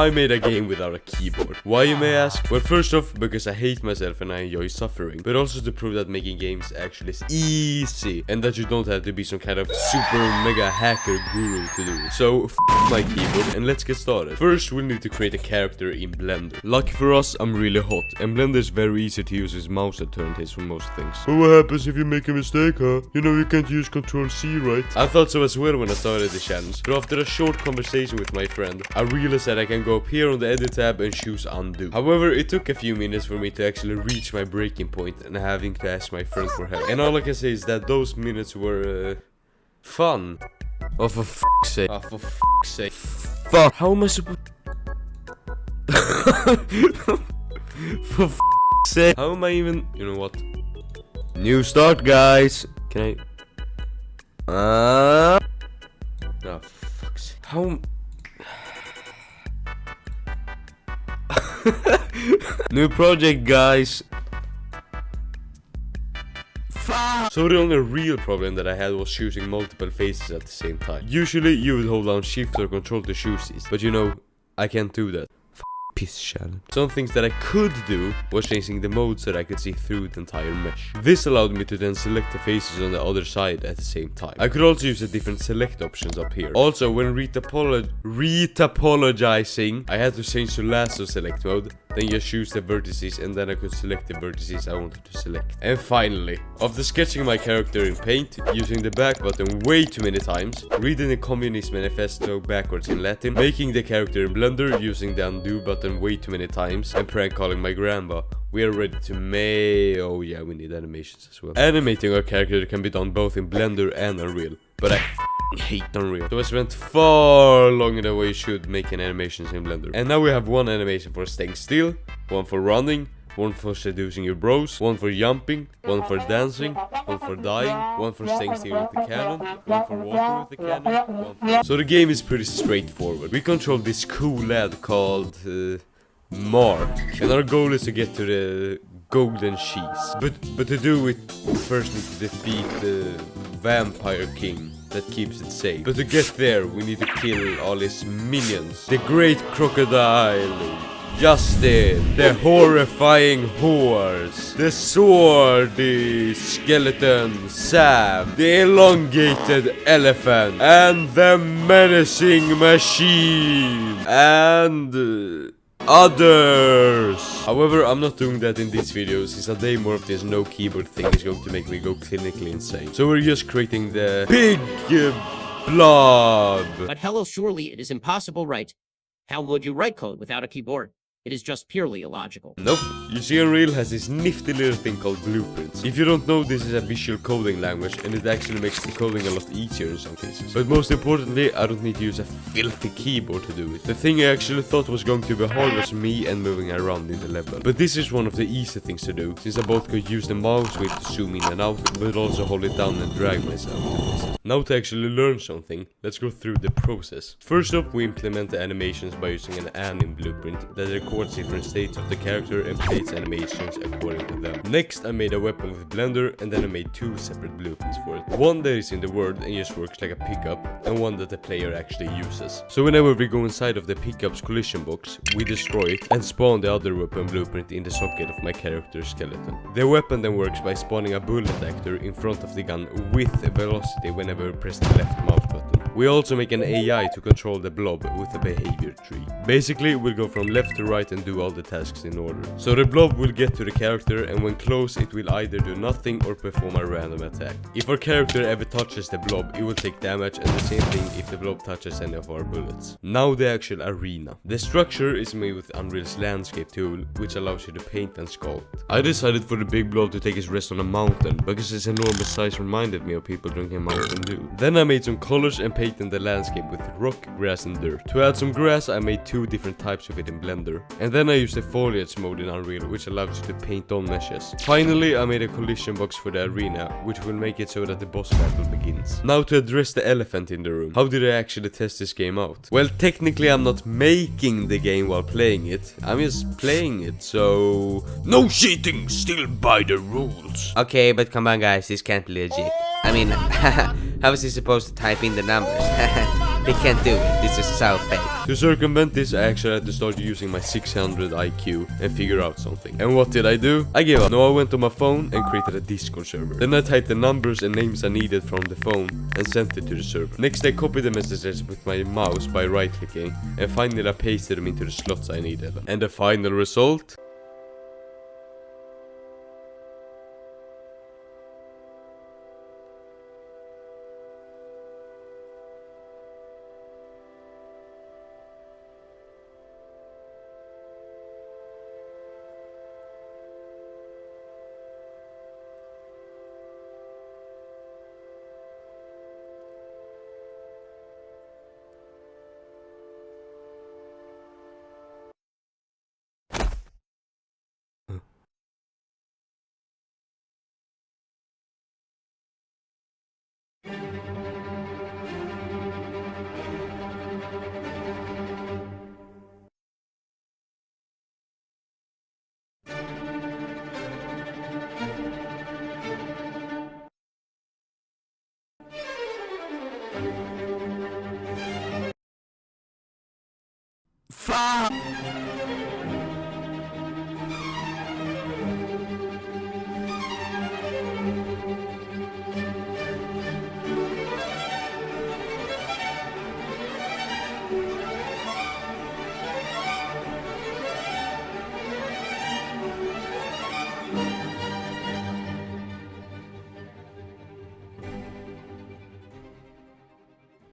I made a game without a keyboard. Why, you may ask? Well, first off, because I hate myself and I enjoy suffering, but also to prove that making games actually is easy and that you don't have to be some kind of super mega hacker guru to do it. So f my keyboard and let's get started. First, we'll need to create a character in Blender. Lucky for us, I'm really hot, and Blender is very easy to use as mouse alternatives for most things. But what happens if you make a mistake, huh? You know you can't use Ctrl+C, right? I thought so as well when I started the challenge, but after a short conversation with my friend, I realized that I can go up here on the edit tab and choose undo. However, it took a few minutes for me to actually reach my breaking point and having to ask my friend for help. And all I can say is that those minutes were fun. Oh, for f***'s sake. Oh, for f***'s sake. Fuck. How am I supposed... For f***'s sake. How am I even... You know what? New start, guys. Can I... Oh, for fuck's sake. How... New project, guys. So the only real problem that I had was choosing multiple faces at the same time. Usually you would hold down shift or control to choose these, but you know, I can't do that. Piss challenge. Some things that I could do was changing the mode so that I could see through the entire mesh. This allowed me to then select the faces on the other side at the same time. I could also use the different select options up here. Also, when retopologizing, I had to change to lasso select mode, then just choose the vertices, and then I could select the vertices I wanted to select. And finally, after sketching my character in paint, using the back button way too many times, reading the Communist Manifesto backwards in Latin, making the character in Blender, using the undo button way too many times, and prank calling my grandma, we are ready to oh yeah, we need animations as well. Animating our character can be done both in Blender and Unreal, but I hate Unreal. So I spent far longer than we should making animations in Blender. And now we have one animation for staying still, one for running, one for seducing your bros, one for jumping, one for dancing, one for dying, one for staying still with the cannon, one for walking with the cannon, one for... So the game is pretty straightforward. We control this cool lad called Mark, and our goal is to get to the golden cheese. But to do it, we first need to defeat the vampire king that keeps it safe. But to get there, we need to kill all his minions. The great crocodile, Justin, the horrifying horse, the swordy skeleton Sam, the elongated elephant, and the menacing machine, and others. However, I'm not doing that in this video, since a day more of this no keyboard thing is going to make me go clinically insane. So we're just creating the big blob. But hello, surely it is impossible, right? How would you write code without a keyboard? It is just purely illogical. Nope. You see, Unreal has this nifty little thing called blueprints. If you don't know, this is a visual coding language, and it actually makes the coding a lot easier in some cases. But most importantly, I don't need to use a filthy keyboard to do it. The thing I actually thought was going to be hard was me and moving around in the level. But this is one of the easy things to do, since I both could use the mouse wheel to zoom in and out, but also hold it down and drag myself. Now to actually learn something, let's go through the process. First off, we implement the animations by using an anim blueprint that records different states of the character and plays animations according to them. Next, I made a weapon with Blender, and then I made two separate blueprints for it. One that is in the world and just works like a pickup, and one that the player actually uses. So whenever we go inside of the pickup's collision box, we destroy it and spawn the other weapon blueprint in the socket of my character's skeleton. The weapon then works by spawning a bullet actor in front of the gun with velocity whenever we press the left mouse button. We also make an AI to control the blob with a behavior tree. Basically, we'll go from left to right and do all the tasks in order. So the blob will get to the character, and when close it will either do nothing or perform a random attack. If our character ever touches the blob, it will take damage, and the same thing if the blob touches any of our bullets. Now the actual arena. The structure is made with Unreal's landscape tool, which allows you to paint and sculpt. I decided for the big blob to take his rest on a mountain, because its enormous size reminded me of people drinking Mountain Dew. Then I made some colors and painted the landscape with rock, grass and dirt. To add some grass, I made two different types of it in Blender. And then I used the foliage mode in Unreal, which allows you to paint on meshes. Finally, I made a collision box for the arena, which will make it so that the boss battle begins. Now to address the elephant in the room. How did I actually test this game out? Well, technically I'm not making the game while playing it. I'm just playing it, so... No cheating! Still by the rules! Okay, but come on guys, this can't be legit. I mean, how is he supposed to type in the numbers? They can't do it. This is so fake. To circumvent this, I actually had to start using my 600 IQ and figure out something. And what did I do? I gave up. No, I went on my phone and created a Discord server. Then I typed the numbers and names I needed from the phone and sent it to the server. Next, I copied the messages with my mouse by right-clicking, and finally I pasted them into the slots I needed. And the final result? Fuck!